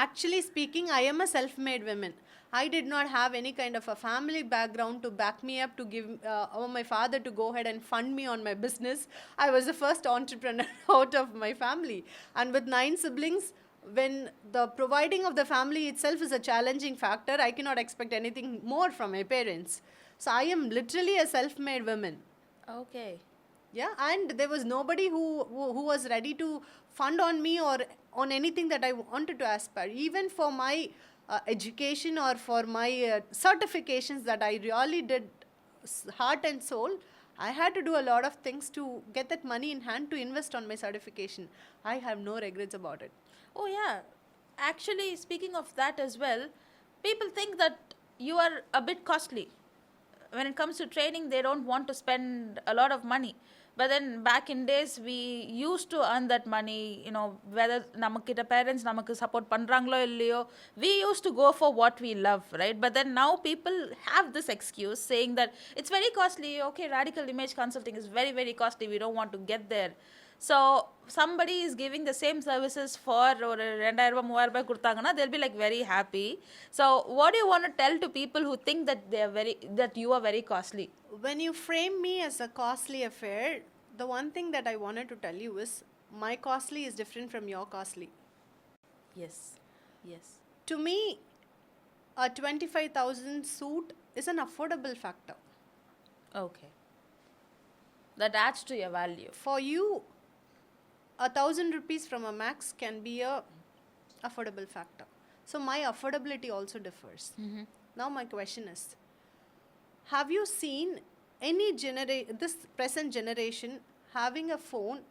Actually speaking, I am a self-made woman. I did not have any kind of a family background to back me up to give, or my father to go ahead and fund me on my business. I was the first entrepreneur out of my family. And with 9 siblings, when the providing of the family itself is a challenging factor, I cannot expect anything more from my parents. So I am literally a self-made woman. Okay. Yeah, and there was nobody who was ready to fund on me or on anything that I wanted to aspire. Even for my education or for my certifications that I really did heart and soul, I had to do a lot of things to get that money in hand to invest on my certification. I have no regrets about it. Oh, yeah. Actually, speaking of that as well, people think that you are a bit costly. When it comes to training, they don't want to spend a lot of money. But then back in days, we used to earn that money, whether namakita parents namakku support பண்றாங்களோ இல்லையோ, we used to go for what we love, right? But then now people have this excuse saying that it's very costly. Okay, radical image consulting is very, very costly. We don't want to get there. So somebody is giving the same services for ஒரு 2000 ரூபாய் 3000 ரூபாய் கொடுத்தாங்கன்னா they'll be like very happy. So what do you want to tell to people who think that you are very costly? When you frame me as a costly affair, the one thing that I wanted to tell you is my costly is different from your costly. Yes. Yes. To me, a 25,000 suit is an affordable factor. Okay. That adds to your value. For you, 1,000 rupees from a max can be a affordable factor. So my affordability also differs. Mm-hmm. Now my question is, have you seen any this present generation having a phone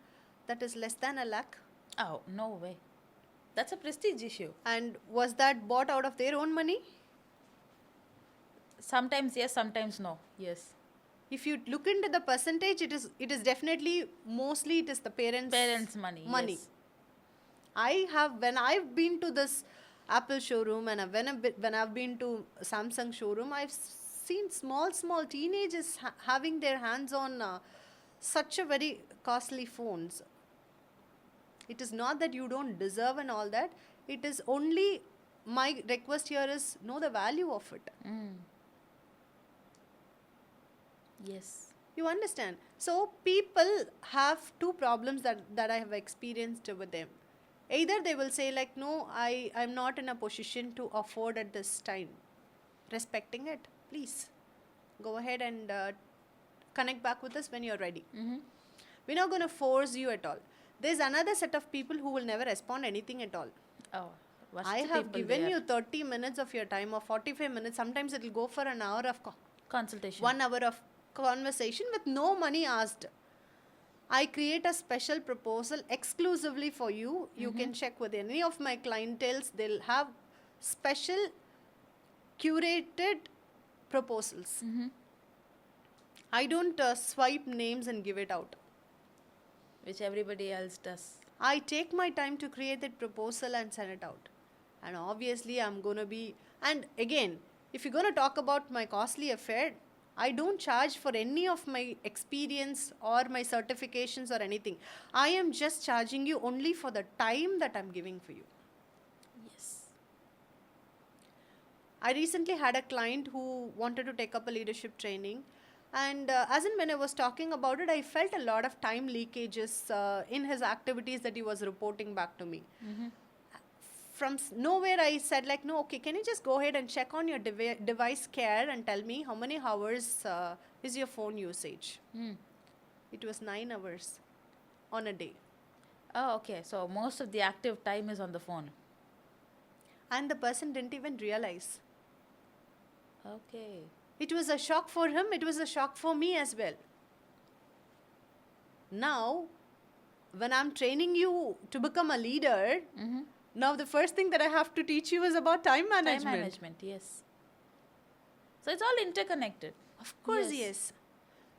that is less than 1 lakh? Oh, no way. That's a prestige issue. And was that bought out of their own money? Sometimes yes, sometimes no. Yes. If you look into the percentage, it is definitely mostly it is the parents' money. Yes. When I've been to this Apple showroom and when I've been to Samsung showroom, I've seen small teenagers having their hands on such a very costly phones. It is not that you don't deserve and all that. It is only my request here is know the value of it. Yes. You understand? So people have two problems that I have experienced with them. Either they will say like, no, I'm not in a position to afford at this time. Respecting it, please go ahead and connect back with us when you're ready. Mm-hmm. We're not going to force you at all. There's another set of people who will never respond anything at all. Oh, what's I the have people given there? you 30 minutes of your time or 45 minutes. Sometimes it will go for an hour of Consultation. 1 hour of conversation with no money asked. I create a special proposal exclusively for you. You can check with any of my clientels. They'll have special curated proposals. I don't swipe names and give it out. Which everybody else does. I take my time to create that proposal and send it out. And obviously, I'm going to be. And again, if you're going to talk about my costly affair, I don't charge for any of my experience or my certifications or anything. I am just charging you only for the time that I'm giving for you. Yes. I recently had a client who wanted to take up a leadership training. And as in when I was talking about it, I felt a lot of time leakages in his activities that he was reporting back to me. From nowhere, I said, like, no, okay, can you just go ahead and check on your device care and tell me how many hours is your phone usage? It was 9 hours on a day. Oh, okay. So most of the active time is on the phone. And the person didn't even realize. Okay. It was a shock for him. It was a shock for me as well. Now, when I'm training you to become a leader, now the first thing that I have to teach you is about time management. Time management, yes. So it's all interconnected. Of course, yes.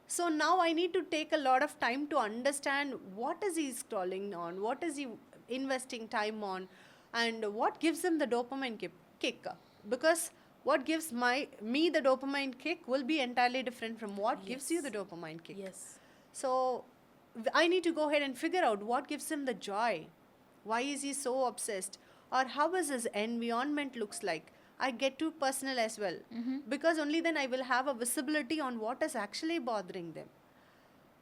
So now I need to take a lot of time to understand what is he scrolling on, what is he investing time on, and what gives him the dopamine kick. Because what gives me the dopamine kick will be entirely different from what gives you the dopamine kick. Yes. So I need to go ahead and figure out what gives him the joy. Why is he so obsessed? Or how is his environment looks like? I get too personal as well. Because only then I will have a visibility on what is actually bothering them.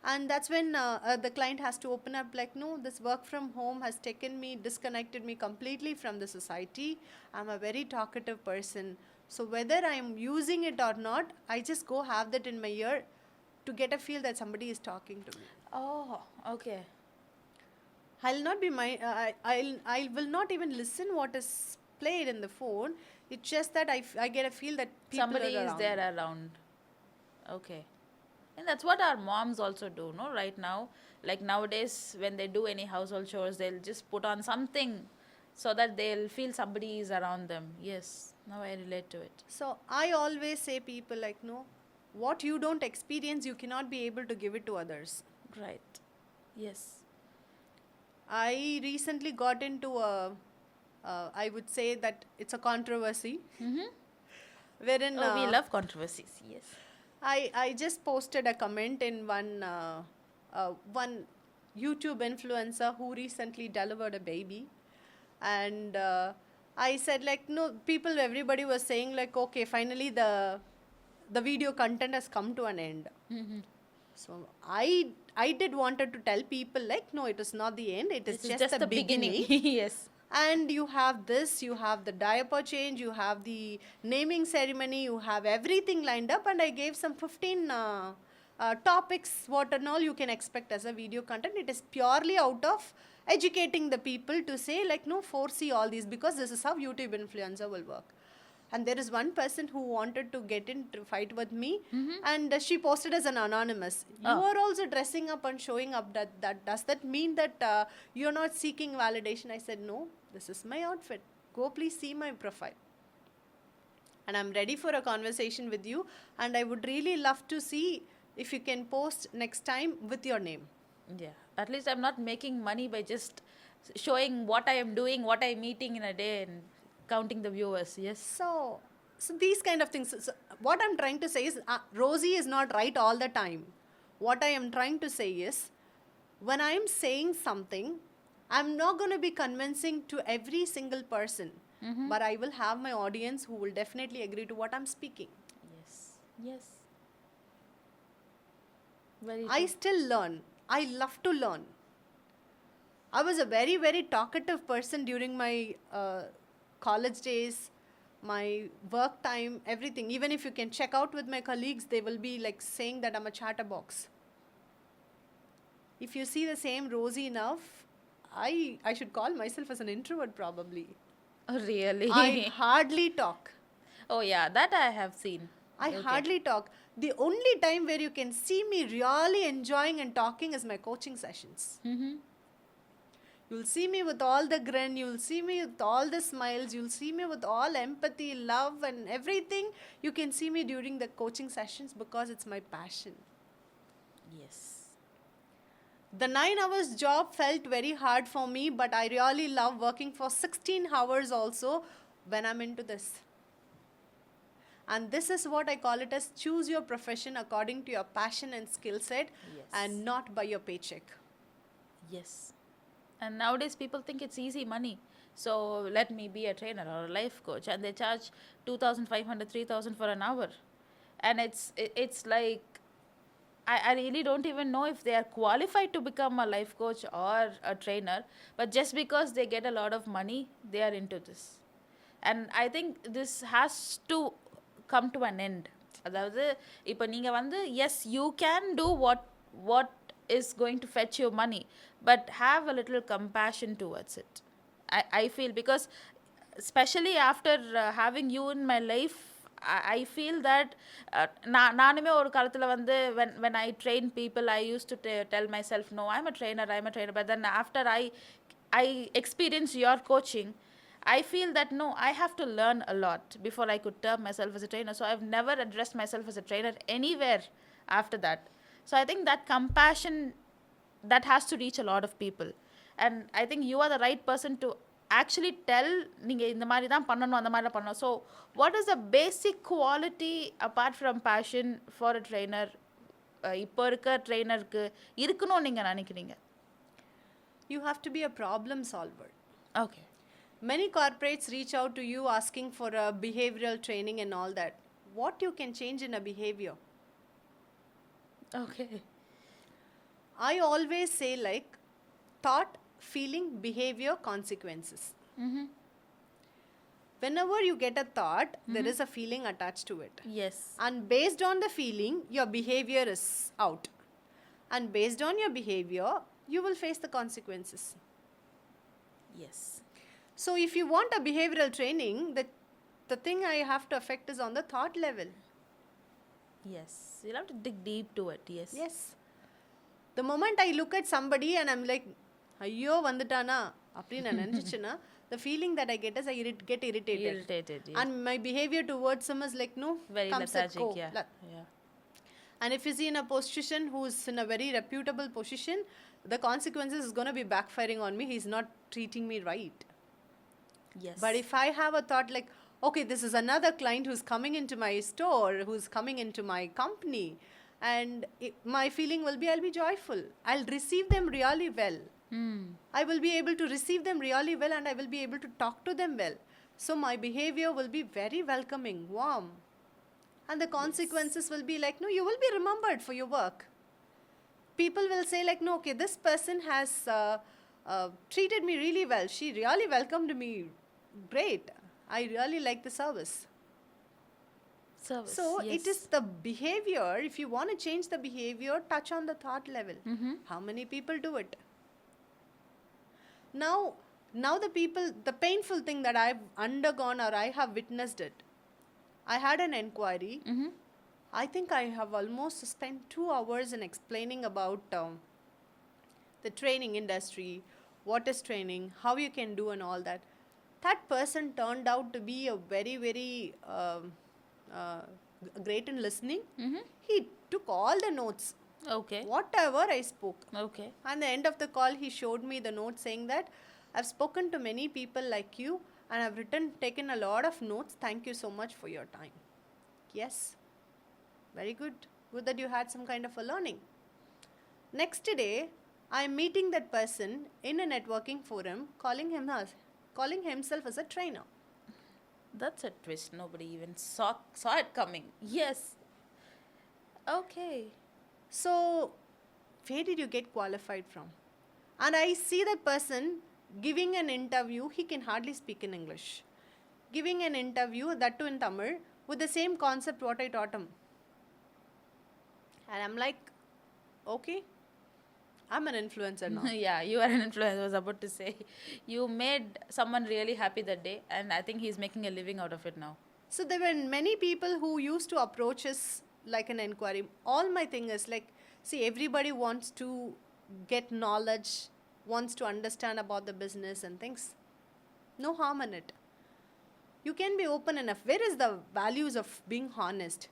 And that's when the client has to open up like, no, this work from home has disconnected me completely from the society. I'm a very talkative person. So whether I'm using it or not, I just go have that in my ear to get a feel that somebody is talking to me. Oh, okay. I'll not be I will not even listen what is played in the phone. It's just that I get a feel that people Somebody are is around. there around. Okay. And that's what our moms also do, no? Right now, like nowadays, when they do any household chores, they'll just put on something so that they'll feel somebody is around them. Yes, now I relate to it. So I always say people like, no, what you don't experience, you cannot be able to give it to others. Right. Yes. I recently got into I would say that it's a controversy. Wherein We love controversies. Yes. I just posted a comment in one YouTube influencer who recently delivered a baby, and I said like, no, everybody was saying like, okay, finally the video content has come to an end. So I did wanted to tell people like, no, it is not the end, it is just the beginning. Yes. And you have this, you have the diaper change, you have the naming ceremony, you have everything lined up, and I gave some 15 topics, what and all you can expect as a video content. It is purely out of educating the people to say like, no, foresee all these, because this is how YouTube influencer will work. And there is one person who wanted to get into fight with me, and she posted as an anonymous. You are also dressing up and showing up. Does that mean that you're not seeking validation? I said, no, this is my outfit. Go please see my profile. And I'm ready for a conversation with you. And I would really love to see if you can post next time with your name. Yeah. At least I'm not making money by just showing what I am doing, what I'm eating in a day, and counting the viewers. Yes. So these kind of things. So what I'm trying to say is, Rosy is not right all the time. What I am trying to say is, when I'm saying something, I'm not going to be convincing to every single person. But I will have my audience who will definitely agree to what I'm speaking. Yes. Yes. Very I true. still learn. I love to learn. I was a very, very talkative person during my college days, my work time, everything. Even if you can check out with my colleagues, they will be like saying that I'm a chatterbox. If you see the same Rosy enough, I should call myself as an introvert probably. Oh, really? I hardly talk. Oh, yeah. That I have seen. I Okay. hardly talk. The only time where you can see me really enjoying and talking is my coaching sessions. You'll see me with all the grin, you'll see me with all the smiles, you'll see me with all empathy, love, and everything. You can see me during the coaching sessions because it's my passion. Yes. The 9 hours job felt very hard for me, but I really love working for 16 hours also when I'm into this. And this is what I call it as choose your profession according to your passion and skill set Yes. and not by your paycheck. Yes. And nowadays people think it's easy money. So let me be a trainer or a life coach, and they charge 2,500, 3,000 for an hour. And it's like I really don't even know if they are qualified to become a life coach or a trainer, but just because they get a lot of money, they are into this. And I think this has to come to an end. அதாவது இப்போ நீங்கள் வந்து yes you can do what is going to fetch your money but have a little compassion towards it I feel because especially after having you in my life, I feel that நானுமே ஒரு காலத்தில் வந்து when I train people, I used to tell myself, no, I'm a trainer, but then after I experience your coaching, I feel that no, I have to learn a lot before I could term myself as a trainer. So I've never addressed myself as a trainer anywhere after that. So I think that compassion, that has to reach a lot of people. And I think you are the right person to actually tell நீங்கள் இந்த மாதிரி தான் பண்ணணும் அந்த மாதிரி தான் பண்ணணும். So what is the basic quality apart from passion for a trainer இப்போ இருக்க ட்ரெயினருக்கு இருக்கணும்னு நீங்கள் நினைக்கிறீங்க? You have to be a problem solver. Okay. Many corporates reach out to you asking for a behavioral training and all that. What you can change in a behavior? Okay. I always say like thought, feeling, behavior, consequences. Whenever you get a thought, there is a feeling attached to it. Yes. And based on the feeling, your behavior is out. And based on your behavior, you will face the consequences. Yes. So if you want a behavioral training, the thing I have to affect is on the thought level. Yes. You'll have to dig deep to it. Yes. Yes. The moment I look at somebody and I'm like, ஐயோ வந்துட்டானா அப்படின்னு நான் நினச்சிச்சுன்னா the feeling that I get is I get irritated. Yes. And my behavior towards him is like, no, Very come sit, lethargic. go. Yeah. And if he's in a position who's in a very reputable position, the consequences is going to be backfiring on me. He's not treating me right. Yes. But if I have a thought like, okay, this is another client who's coming into my store, who's coming into my company, and my feeling will be, I'll be joyful. I'll receive them really well. I will be able to receive them really well, and I will be able to talk to them well. So my behavior will be very welcoming, warm. And the consequences will be like, no, you will be remembered for your work. People will say like, no, okay, this person has treated me really well. She really welcomed me. Great. I really like the service. Service. So yes. it is the behavior. If you want to change the behavior, touch on the thought level. How many people do it? Now the painful thing that I've undergone or I have witnessed it. I had an inquiry. I think I have almost spent 2 hours in explaining about the training industry, what is training, how you can do and all that. That person turned out to be a very, very great in listening. He took all the notes. Okay. Whatever I spoke. Okay. And the end of the call, he showed me the note saying that I've spoken to many people like you and I've taken a lot of notes. Thank you so much for your time. Yes. Very good. Good that you had some kind of a learning. Next day, I'm meeting that person in a networking forum, calling himself as a trainer. That's a twist. Nobody even saw it coming. Yes. Okay. So, where did you get qualified from? And I see that person giving an interview, he can hardly speak in English. Giving an interview, that too in Tamil, with the same concept what I taught him. And I'm like, okay, I'm an influencer now. Yeah, you are an influencer. I was about to say. You made someone really happy that day, and I think he's making a living out of it now. So there were many people who used to approach us like an inquiry. All my thing is like, see, everybody wants to get knowledge, wants to understand about the business and things. No harm in it. You can be open enough. Where is the values of being honest?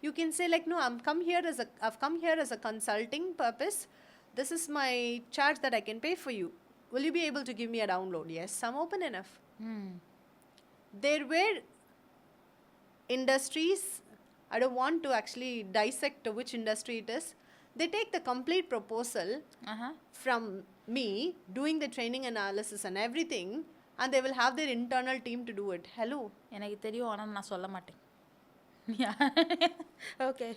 You can say like, no, I've come here as a consulting purpose. this is my charge that I can pay for you. Will you be able to give me a download? Yes, I'm open enough. There were industries, I don't want to actually dissect which industry it is. They take the complete proposal from me, doing the training analysis and everything, and they will have their internal team to do it. Hello. எனக்கு தெரியும் ஆனா நான் சொல்ல மாட்டேன். Yeah. Okay.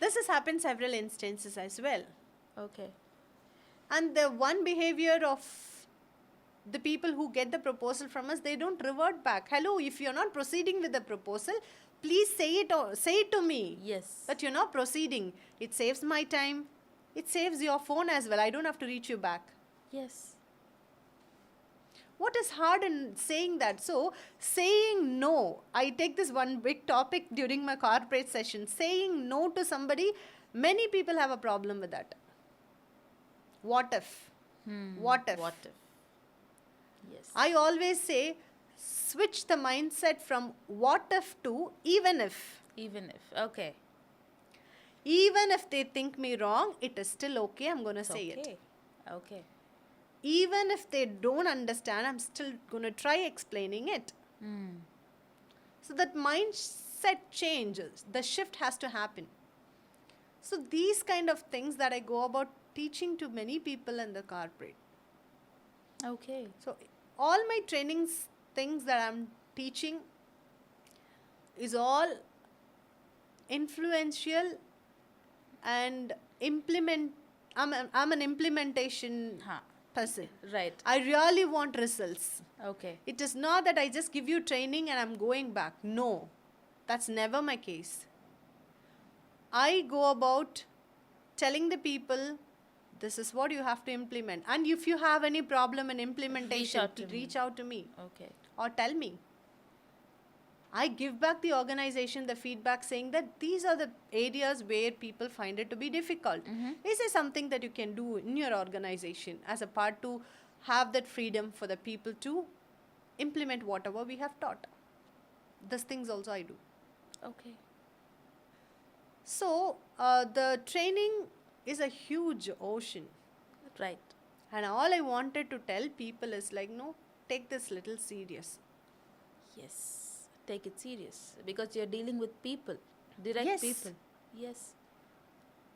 This has happened several instances as well. Okay. And the one behavior of the people who get the proposal from us, they don't revert back. Hello, if you're not proceeding with the proposal, please say it to me. Yes. That you're not proceeding. It saves my time. It saves your phone as well. I don't have to reach you back. Yes. What is hard in saying that? So, saying no. I take this one big topic during my corporate session. Saying no to somebody, many people have a problem with that. What if? What if? What if? Yes. I always say, switch the mindset from what if to even if. Even if. Okay. Even if they think me wrong, it is still okay. I'm going to say it. Okay. Even if they don't understand, I'm still going to try explaining it. So that mindset changes. The shift has to happen. So these kind of things that I go about teaching to many people in the corporate. Okay. So all my trainings, things that I'm teaching is all influential and I'm an implementation person. Right. I really want results. Okay. It is not that I just give you training and I'm going back. No, that's never my case. I go about telling the people, this is what you have to implement. And if you have any problem in implementation, reach out to me. Okay. Or tell me. I give back the organization the feedback saying that these are the areas where people find it to be difficult. Is there something that you can do in your organization as a part to have that freedom for the people to implement whatever we have taught? These things also I do. Okay. So, the training is a huge ocean. Right. And all I wanted to tell people is like, no, take this little serious. Yes. Take it serious because you're dealing with people. Direct Yes. people. Yes.